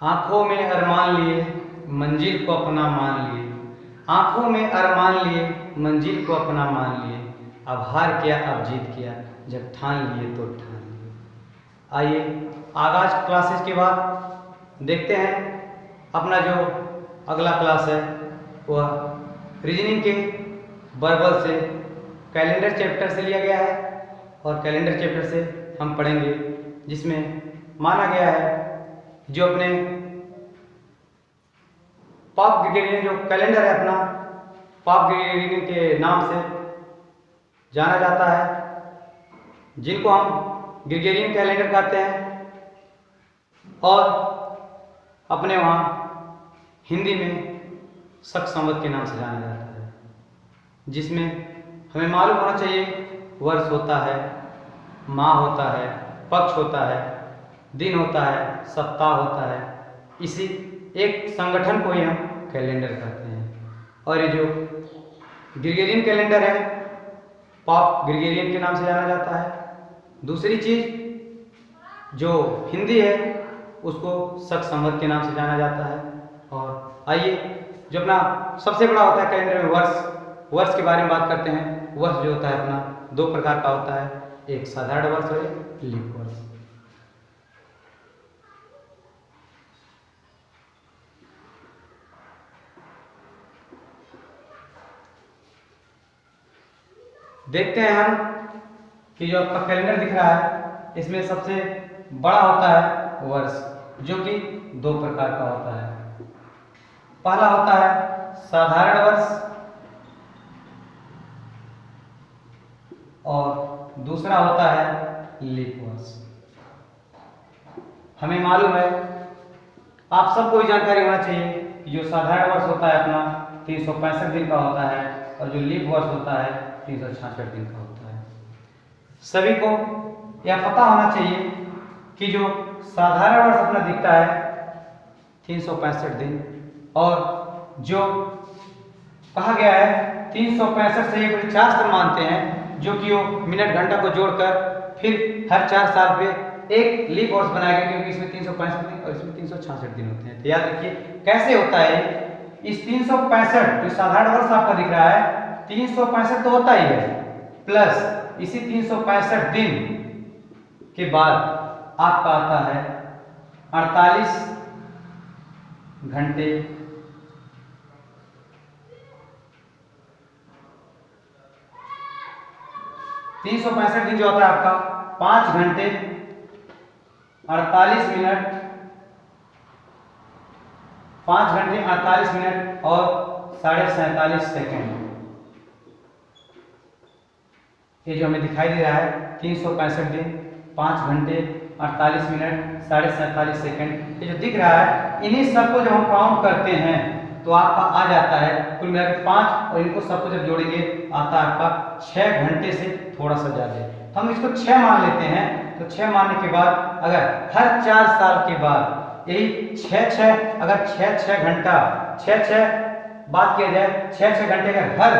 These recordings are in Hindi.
आंखों में अरमान लिए मंजिल को अपना मान लिए, आंखों में अरमान लिए मंजिल को अपना मान लिए। अब हार किया अब जीत किया, जब ठान लिए तो ठान लिए। आइए आगाज क्लासेस के बाद देखते हैं अपना जो अगला क्लास है वह रीजनिंग के वर्बल से कैलेंडर चैप्टर से लिया गया है और कैलेंडर चैप्टर से हम पढ़ेंगे, जिसमें माना गया है जो अपने पाप ग्रेगोरियन जो कैलेंडर है अपना पाप ग्रेगोरियन के नाम से जाना जाता है, जिनको हम ग्रेगोरियन कैलेंडर कहते हैं और अपने वहाँ हिंदी में शक संवत के नाम से जाना जाता है, जिसमें हमें मालूम होना चाहिए वर्ष होता है, माह होता है, पक्ष होता है, दिन होता है, सप्ताह होता है। इसी एक संगठन को ही हम कैलेंडर कहते हैं। और ये जो ग्रेगोरियन कैलेंडर है पाप ग्रेगोरियन के नाम से जाना जाता है। दूसरी चीज जो हिंदी है उसको शक संवत के नाम से जाना जाता है। और आइए जो अपना सबसे बड़ा होता है कैलेंडर में वर्ष के बारे में बात करते हैं। वर्ष जो होता है अपना दो प्रकार का होता है, एक साधारण वर्ष और एक लीप वर्ष। देखते हैं हम कि जो आपका कैलेंडर दिख रहा है इसमें सबसे बड़ा होता है वर्ष, जो कि दो प्रकार का होता है। पहला होता है साधारण वर्ष और दूसरा होता है लीप वर्ष। हमें मालूम है, आप सबको जानकारी होना चाहिए कि जो साधारण वर्ष होता है अपना 365 दिन का होता है और जो लीप वर्ष होता है 366 दिन का होता है। सभी को यह पता होना चाहिए कि जो साधारण वर्ष अपना दिखता है 365 दिन और जो कहा गया है 365 से एक शास्त्र मानते हैं, जो कि वो मिनट घंटा को जोड़कर फिर हर 4 साल पे एक लीप वर्ष बनाया गया, क्योंकि इसमें 365 दिन और इसमें 366 दिन होते हैं। तो याद रखिए कैसे होता है। इस 365 जो साधारण वर्ष आपका दिख रहा है 365 तो होता ही है, प्लस इसी 365 दिन के बाद आपका आता है 48 घंटे 365 दिन जो होता है आपका 5 घंटे 48 मिनट 5 घंटे 48 मिनट और 47.5 सेकेंड। ये जो हमें दिखाई दे रहा है 365 दिन 5 घंटे 48 मिनट 47.5 सेकेंड, ये जो दिख रहा है इन्हीं सबको जब हम काउंट करते हैं तो आपका आ जाता है कुल मिलाकर 5 और इनको सबको जब जोड़ेंगे आता है आपका 6 घंटे से थोड़ा सा ज्यादा। तो हम इसको 6 मान लेते हैं। तो 6 मानने के बाद अगर हर 4 साल के बाद यही 6 अगर 6 घंटा 6 बात किया जाए 6 घंटे का हर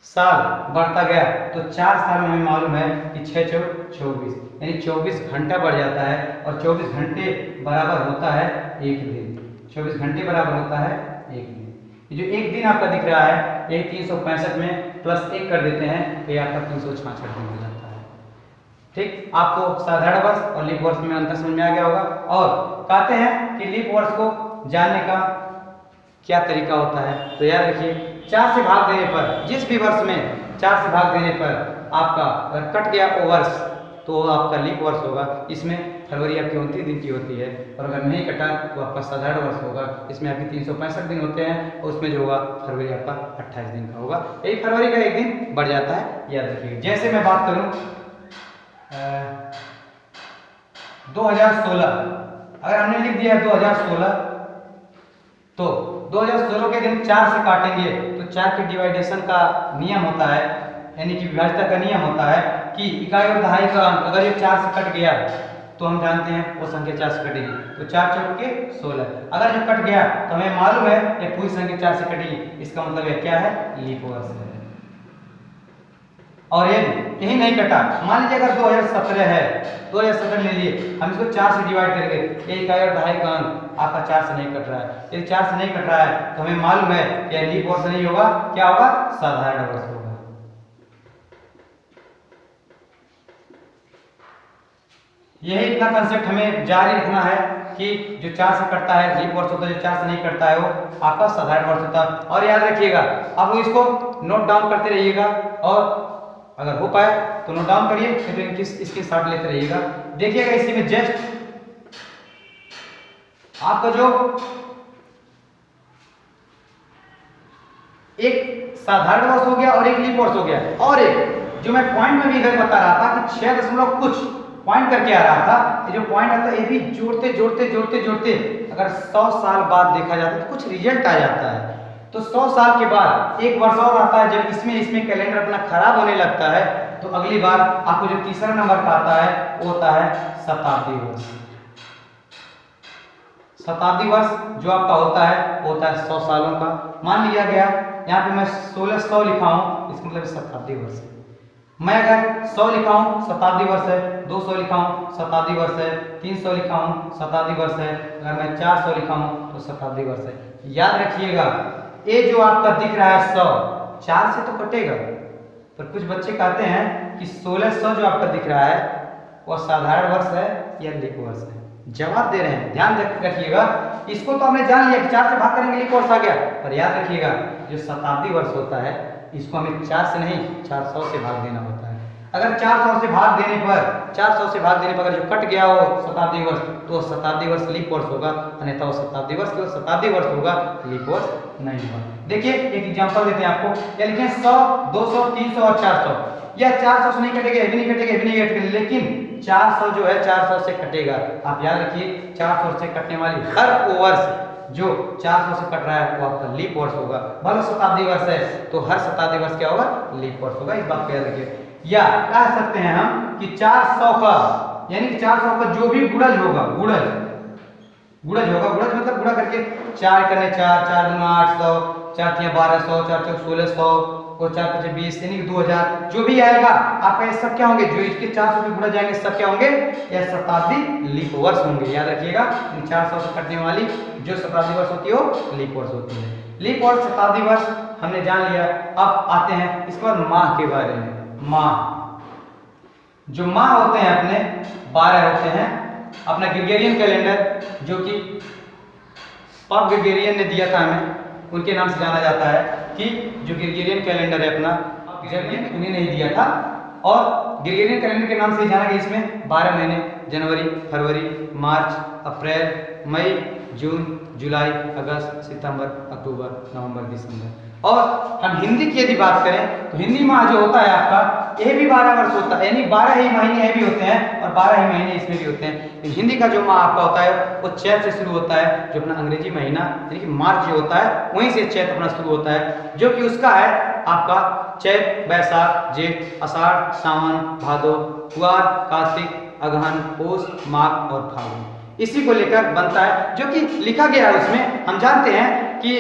साल बढ़ता गया तो 4 साल में हमें मालूम है कि 6 24 यानी 24 घंटा बढ़ जाता है और 24 घंटे बराबर होता है एक दिन। 24 घंटे बराबर होता है एक दिन। ये जो एक दिन आपका दिख रहा है ये 365 में प्लस 1 कर देते हैं तो ये आपका 366 दिन हो जाता है। ठीक, आपको साधारण वर्ष और लीप वर्ष में अंतर समझ में आ गया होगा। और कहते हैं कि लीप वर्ष को जानने का क्या तरीका होता है, तो याद रखिए 4 से भाग देने पर, जिस भी वर्ष में 4 से भाग देने पर आपका अगर कट गया वो वर्ष तो आपका लीप वर्ष होगा। इसमें फरवरी आपकी 29 दिन की होती है और अगर नहीं कटा तो आपका साधारण वर्ष होगा। इसमें आपके 365 दिन होते हैं और उसमें जो होगा फरवरी आपका 28 दिन का होगा। यही फरवरी का एक दिन बढ़ जाता है, याद रखिएगा। जैसे मैं बात करूं 2016, अगर हमने लिख दिया है 2016 तो 2016 के दिन 4 से काटेंगे तो 4 के डिवाइडेशन का नियम होता है, यानी कि विभाज्यता का नियम होता है कि इकाई और दहाई का अंक अगर ये 4 से कट गया तो हम जानते हैं वो संख्या 4 से कटेगी, तो 4 चौक के 16। अगर जो कट गया तो हमें मालूम है ये पूरी संख्या 4 से कटेगी, इसका मतलब ये क्या है लीप वर्ष है। और यही नहीं कटा, मान लीजिए अगर 2017 है, 2017 ले लिए, हम इसको 4 से डिवाइड करेंगे, 1 और 2.5 का अंक आपका 4 से नहीं कट रहा है। यदि 4 से नहीं कट रहा है तो हमें मालूम है कि लीप वर्ष नहीं होगा, क्या होगा, साधारण वर्ष होगा। यही इतना कंसेप्ट हमें जारी रखना है कि जो 4 से कटता है लीप वर्ष होता है, जो 4 से नहीं कटता है वो आपका साधारण वर्ष होता है। और याद रखिएगा, आप लोग इसको नोट डाउन करते रहिएगा, और अगर हो पाए तो नोट डाउन करिए, फिर इसके शॉट लेते रहिएगा। देखिएगा इसी में जस्ट आपका जो एक साधारण वर्ष हो गया और एक लीप वर्ष हो गया, और एक जो मैं पॉइंट में भी इधर बता रहा था कि 6 दशमलव कुछ पॉइंट करके आ रहा था, ये जो पॉइंट आता है ये भी जोड़ते जोड़ते जोड़ते जोड़ते अगर 100 साल बाद देखा जाता है तो कुछ रिजल्ट आ जाता है। तो 100 साल के बाद एक वर्ष और आता है, जब इसमें कैलेंडर अपना खराब होने लगता है तो अगली बार आपको जो तीसरा नंबर का आता है वो होता है शताब्दी वर्ष। शताब्दी वर्ष जो आपका होता है वो होता है 100 सालों का। मान लिया गया यहाँ पे मैं 1600 लिखा हूँ, इसका मतलब शताब्दी वर्ष है। मैं अगर 100 लिखा हूँ शताब्दी वर्ष है, 200 लिखा हूँ शताब्दी वर्ष है, 300 लिखा हूँ शताब्दी वर्ष है, अगर मैं 400 लिखा हूँ तो शताब्दी वर्ष है। याद रखिएगा ये जो आपका दिख रहा है 100, 4 से तो कटेगा, पर कुछ बच्चे कहते हैं कि 1600 जो आपका दिख रहा है वो साधारण वर्ष है या लीप वर्ष है। जवाब दे रहे हैं, ध्यान रखिएगा। इसको तो हमने जान लिया कि 4 से भाग करेंगे लीप वर्ष आ गया, पर याद रखिएगा जो शताब्दी वर्ष होता है इसको हमें 4 से नहीं 400 से भाग देना होता है। अगर 400 से भाग देने पर अगर जो कट गया हो शताब्दी वर्ष तो शताब्दी वर्ष लीप वर्ष होगा, अन्यथा वो शताब्दी वर्ष केवल शताब्दी वर्ष होगा, लीप वर्ष नहीं होगा। देखिए एक एग्जांपल देते हैं आपको, या लिखें 100, 200, 300 और 400। या 400 से नहीं कटेगा, ये भी नहीं कटेगा, ये भी नहीं कटेगा, लेकिन 400 जो है 400 से कटेगा। आप याद रखिए 400 से कटने वाली हर वर्ष जो 400 से कट रहा है वो आपका लीप वर्ष होगा। भले शताब्दी वर्ष है तो हर शताब्दी वर्ष क्या होगा, लीप वर्ष होगा। इस बात को याद रखिए। या कह सकते हैं हम कि 400 का यानी कि 400 का जो भी गुणज होगा, गुणज मतलब गुणा करके 4 करने 4, 4 दूना 800, 4 तिया 1200, 4 चौक 1600 और 4 पचे 20 यानी कि 2000 जो भी आएगा आपका ये सब क्या होंगे, जो इसके 400 के गुणा जाएंगे सब क्या होंगे, यह शताब्दी लीप वर्ष होंगे। याद रखिएगा इन 400 से कटने वाली जो शताब्दी वर्ष होती है वो लीप वर्ष होती है। लीप वर्ष शताब्दी वर्ष हमने जान लिया। अब आते हैं इसके बाद माह के बारे में। माह, जो माह होते हैं अपने 12 होते हैं। अपना ग्रेगोरियन कैलेंडर जो कि पॉप ग्रेगोरियन ने दिया था हमें, उनके नाम से जाना जाता है कि जो ग्रेगोरियन कैलेंडर है अपना उन्हें नहीं दिया था, और ग्रेगोरियन कैलेंडर के नाम से जाना गया। इसमें 12 महीने जनवरी, फरवरी, मार्च, अप्रैल, मई, जून, जुलाई, अगस्त, सितंबर, अक्टूबर, नवंबर, दिसंबर। और हम हिंदी की यदि बात करें तो हिंदी माह जो होता है आपका यह भी 12 वर्ष होता है, यानी 12 ही महीने ये भी होते हैं और 12 ही महीने इसमें भी होते हैं। हिंदी का जो माह आपका होता है वो चैत से शुरू होता है, जो अपना अंग्रेजी महीना यानी कि मार्च जो होता है वहीं से चैत अपना शुरू होता है, जो कि उसका है आपका चैत, बैसाख, जेठ, आषाढ़, सावन, भादो, कुआर, कार्तिक, अगहन, पौष, माघ और फागुन, इसी को लेकर बनता है। जो कि लिखा गया है उसमें हम जानते हैं कि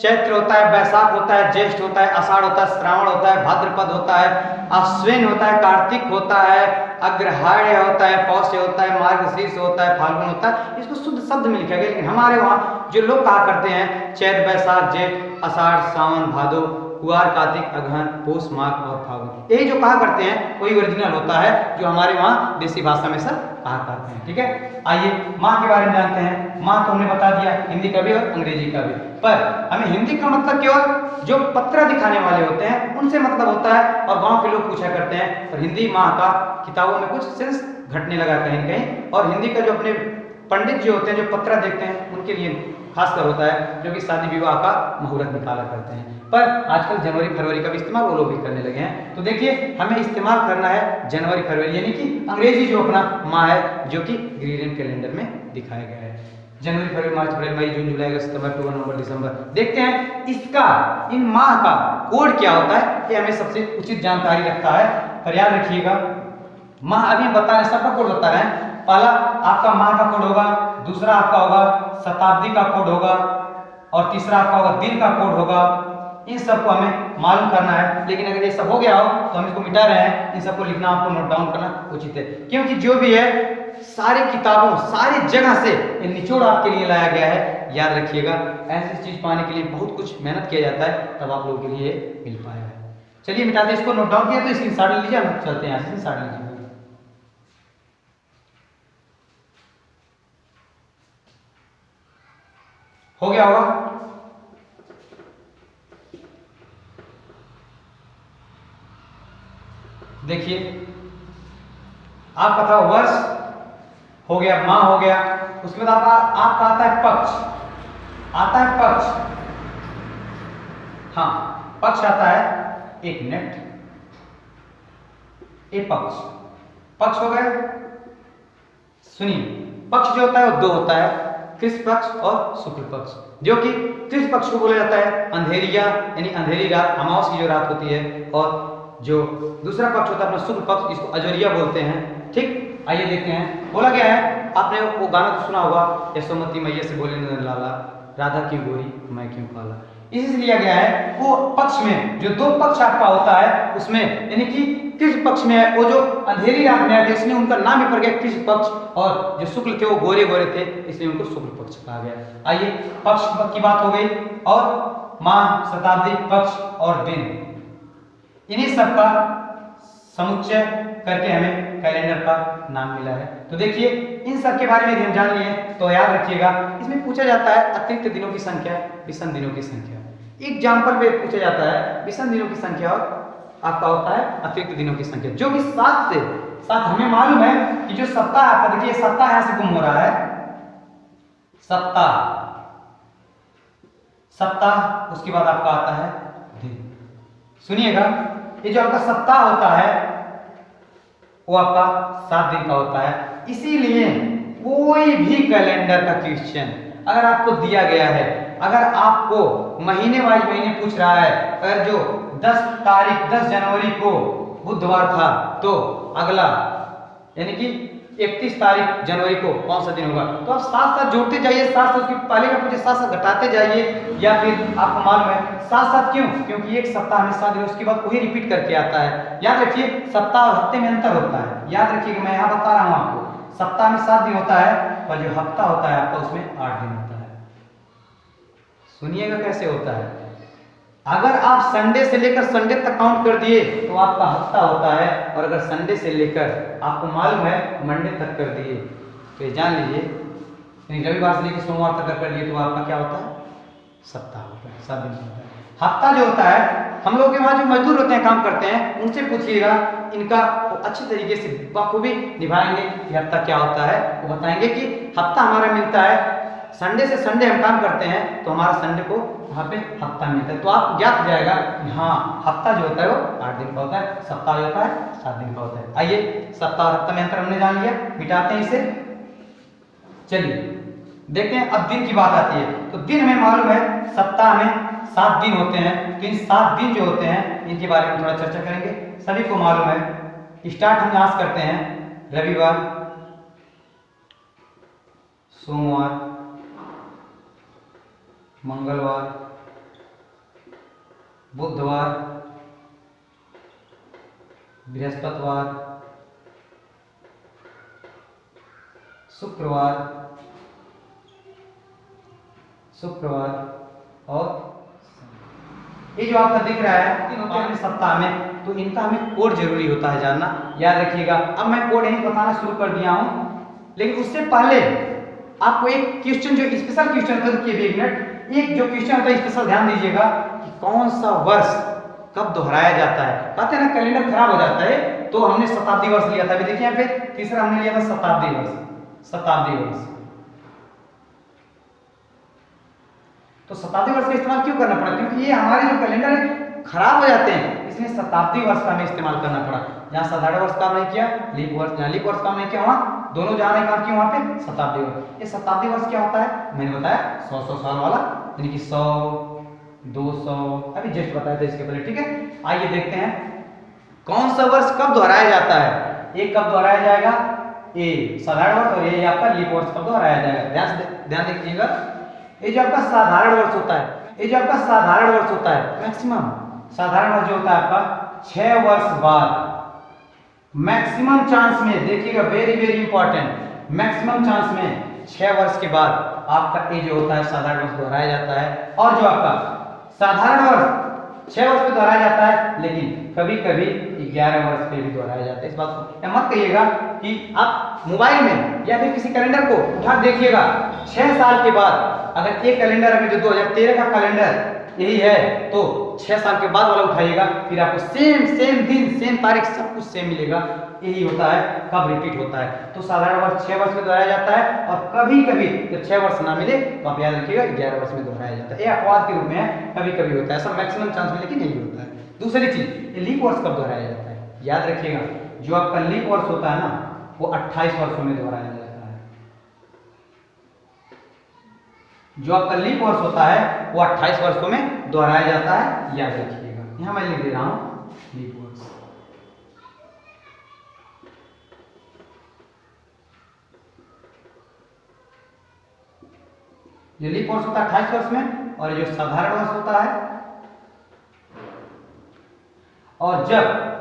चैत्र होता है, बैसाख होता है, ज्येष्ठ होता है, आषाढ़ होता है, श्रावण होता है, भाद्रपद होता है, अश्विन होता है, कार्तिक होता है, अग्रहायण होता है, पौष होता है, मार्गशीर्ष होता है, फाल्गुन होता है। इसको शुद्ध शब्द में लिखा गया, लेकिन हमारे वहाँ जो लोग कहा करते हैं चैत्र, बैसाख, जेठ, आषाढ़, सावन, भादो, कुआर, कार्तिक, अगहन, पौष, माघ और फागुन, यही जो कहा करते हैं वही ओरिजिनल होता है जो हमारे वहाँ देसी भाषा में सब कहा करते हैं। ठीक है, आइए माह के बारे में जानते हैं। माह तो हमने बता दिया हिंदी का भी और अंग्रेजी का भी, पर हमें हिंदी का मतलब केवल जो पत्र दिखाने वाले होते हैं उनसे मतलब होता है, और गांव के लोग पूछा करते हैं। और हिंदी माह का किताबों में कुछ सेंस घटने लगा कहीं कहीं, और हिंदी का जो अपने पंडित जो होते हैं जो पत्र देखते हैं उनके लिए खासकर होता है, जो कि शादी विवाह का मुहूर्त निकाला करते हैं। पर आजकल जनवरी फरवरी का भी इस्तेमाल वो लोग भी करने लगे हैं। तो देखिए हमें इस्तेमाल करना है जनवरी फरवरी, यानी कि अंग्रेजी जो अपना माह है जो कि ग्रेगोरियन कैलेंडर में दिखाया गया है। जनवरी फरवरी मार्च अप्रैल मई जून जुलाई अगस्त सितंबर अक्टूबर नवंबर दिसंबर। देखते हैं इसका इन माह का कोड क्या होता है, ये हमें सबसे उचित जानकारी रखता है। पर याद रखिएगा माह अभी बता रहे, सबका कोड बता रहे हैं। पहला आपका माह का कोड होगा, दूसरा आपका होगा शताब्दी का कोड होगा, और तीसरा आपका होगा दिन का कोड होगा। इन सबको हमें मालूम करना है। लेकिन अगर ये सब हो गया हो तो हम इसको मिटा रहे हैं, इन सबको लिखना आपको नोट डाउन करना उचित है, क्योंकि जो भी है सारी किताबों सारी जगह से ये निचोड़ आपके लिए लाया गया है। याद रखिएगा, ऐसी चीज पाने के लिए बहुत कुछ मेहनत किया जाता है, तब आप लोगों के लिए मिल पाएगा। चलिए मिटाते हैं इसको, नोट डाउन किया तो इसकी स्क्रीनशॉट ले लीजिए, हम चलते हैं यहाँ से स्क्रीनशॉट लीजिए। हो गया होगा। देखिए आपका था वर्ष हो गया, माह हो गया, उसके बाद आपका आता है पक्ष, आता है पक्ष। हाँ, पक्ष आता है, एक मिनट, ये पक्ष, पक्ष हो गया। सुनिए, पक्ष जो होता है वो दो होता है, कृष्ण पक्ष और शुक्ल पक्ष, जो कि कृष्ण पक्ष को बोला जाता है अंधेरिया यानी अंधेरी रात, अमावस की जो रात होती है, और जो दूसरा पक्ष होता है अपना शुक्ल पक्ष, इसको अजोरिया बोलते हैं। ठीक, आइए देखते हैं। बोला गया है, आपने वो गाना तो सुना होगा, यशोमती मैया से बोले नंदन लाला, राधा क्यों गोरी मैं क्यों काला। इसी से लिया गया है। वो पक्ष में जो दो पक्ष आपका होता है उसमें, यानी कि कृष्ण पक्ष में है, वो जो अंधेरी रात में है इसलिए उनका नाम ही पड़ गया कृष्ण पक्ष, और जो शुक्ल थे वो गोरे गोरे थे इसलिए उनको शुक्ल पक्ष कहा गया। आइए, पक्ष की बात हो गई, और माह, शताब्दी, पक्ष और दिन, इन्हीं सब का समुच्चय करके हमें कैलेंडर का नाम मिला है। तो देखिए, इन सब के बारे में हम जान लिए तो याद रखिएगा, इसमें पूछा जाता है अतिरिक्त दिनों की संख्या, विषम दिनों की संख्या। एग्जाम्पल में पूछा जाता है विषम दिनों की संख्या और आपका होता है अतिरिक्त दिनों की संख्या, जो कि 7 से 7 हमें मालूम है कि जो सप्ताह आपका, देखिए सप्ताह यहां से गुम हो रहा है, सप्ताह, सप्ताह, उसके बाद आपका आता है दिन। सुनिएगा, ये जो आपका सप्ताह होता है वो आपका 7 दिन का होता है। इसीलिए कोई भी कैलेंडर का क्वेश्चन अगर आपको दिया गया है, अगर आपको महीने वाइज महीने पूछ रहा है, अगर जो 10 जनवरी को बुधवार था तो अगला यानी कि 31 तारीख जनवरी को कौन सा दिन होगा, तो आप साथ साथ जोड़ते जाइए, साथ साथ उसकी पहले का पूछे साथ साथ घटाते जाइए, या फिर आपको मालूम है साथ साथ क्यों, क्योंकि एक सप्ताह में 7 दिन, उसके बाद वही रिपीट करके आता है। याद रखिए, सप्ताह और हफ्ते में अंतर होता है। याद रखिएगा, मैं यहाँ बता रहा हूँ आपको, सप्ताह में 7 दिन होता है और जो हफ्ता होता है आपका उसमें 8 दिन होता है। सुनिएगा कैसे होता है, अगर आप संडे से लेकर संडे तक काउंट कर दिए तो आपका हफ्ता होता है, और अगर संडे से लेकर आपको मालूम है मंडे तक कर दिए तो ये जान लीजिए, यानी रविवार से लेकर सोमवार तक कर दिए तो आपका क्या होता है, सप्ताह होता है, 7 दिन होता है। हफ्ता जो होता है, हम लोग के वहाँ जो मजदूर होते हैं, काम करते हैं, उनसे पूछिएगा, इनका वो अच्छी तरीके से बखूबी निभाएंगे कि हफ्ता क्या होता है। वो बताएंगे कि हफ्ता हमारा मिलता है संडे से संडे हम काम करते हैं तो हमारा संडे को वहाँ पे हफ्ता मिलता है। तो आप ज्ञात हो जाएगा कि हाँ, हफ्ता जो होता है वो 8 दिन का होता है, सप्ताह जो होता है 7 दिन का होता है। आइए, सप्ताह और हफ्ता में अंतर हमने जान लिया, मिटाते हैं इसे। चलिए देखते हैं, अब दिन की बात आती है। तो दिन हमें मालूम है सप्ताह में 7 दिन होते हैं, तो इन 7 दिन जो होते हैं इनके बारे में थोड़ा चर्चा करेंगे। सभी को मालूम है, स्टार्ट हम यहाँ से करते हैं, रविवार, सोमवार, मंगलवार, बुधवार, बृहस्पतिवार, शुक्रवार और ये जो आपका दिख रहा है तीन होते हैं सप्ताह में, तो इनका हमें कोड जरूरी होता है जानना। याद रखिएगा, अब मैं कोड यही बताना शुरू कर दिया हूं, लेकिन उससे पहले आपको एक क्वेश्चन जो स्पेशल क्वेश्चन होता है, एक मिनट, एक जो क्वेश्चन होता है स्पेशल ध्यान दीजिएगा कि कौन सा वर्ष कब दोहराया जाता है। कहते हैं ना कैलेंडर खराब हो जाता है, तो हमने शताब्दी वर्ष लिया था। अभी देखिए यहाँ पे तीसरा हमने लिया था शताब्दी वर्ष, शताब्दी वर्ष। तो शताब्दी वर्ष का इस्तेमाल क्यों करना पड़ा, क्योंकि ये हमारे जो कैलेंडर है खराब हो जाते हैं, इसलिए शताब्दी वर्ष का हमें इस्तेमाल करना पड़ा। जहाँ साधारण वर्ष काम नहीं किया, लीप वर्ष, जहाँ लीप वर्ष काम नहीं किया, वहाँ दोनों जहाँ नहीं काम किया वहाँ पे शताब्दी वर्ष। ये शताब्दी वर्ष क्या होता है, मैंने बताया 100 साल वाला, यानी कि 100, 200, अभी जस्ट बताया था इसके पहले, ठीक है। आइए देखते हैं कौन सा वर्ष कब दोहराया जाता है। ये कब दोहराया जाएगा, ये साधारण वर्ष, और ये आपका लीप वर्ष कब दोहराया जाएगा। ध्यान दीजिएगा, ये जो आपका साधारण वर्ष होता है ये जो आपका साधारण वर्ष होता है, मैक्सिमम साधारण वर्ष जो होता है आपका 6 वर्ष बाद, मैक्सिमम चांस में, देखिएगा very very important, maximum chance में 6 वर्ष के बाद आपका ये जो होता है साधारण वर्ष दोहराया जाता है। और जो आपका साधारण वर्ष 6 वर्ष पे दोहराया जाता है, लेकिन कभी कभी 11 वर्ष पे भी दोहराया जाता है। इस बात को मत कहिएगा कि आप मोबाइल में या फिर किसी कैलेंडर को उठा देखिएगा, 6 साल के बाद अगर एक कैलेंडर, अगर जो 2013 का कैलेंडर यही है तो 6 साल के बाद वाला उठाइएगा, फिर आपको सेम दिन सेम तारीख सब कुछ सेम मिलेगा। यही होता है कब रिपीट होता है। तो साधारण वर्ष 6 वर्ष में दोहराया जाता है, और कभी कभी जब 6 वर्ष ना मिले तो आप याद रखिएगा 11 वर्ष में दोहराया जाता है। ये अपवाद के रूप में है, कभी कभी होता है, ऐसा मैक्सिमम चांस में लेकिन यही होता है। दूसरी चीज, ये लीप वर्ष कब दोहराया जाता है, याद रखिएगा जो आपका लीप वर्ष होता है ना वो 28 वर्षों में दोहराया जाता है। जो आपका लीप वर्ष होता है वो 28 वर्षों में दोहराया जाता है, याद रखिएगा। यहां मैं लिख दे रहा हूं लीप वर्ष। जो लीप वर्ष होता है 28 वर्ष में, और जो साधारण वर्ष होता है, और जब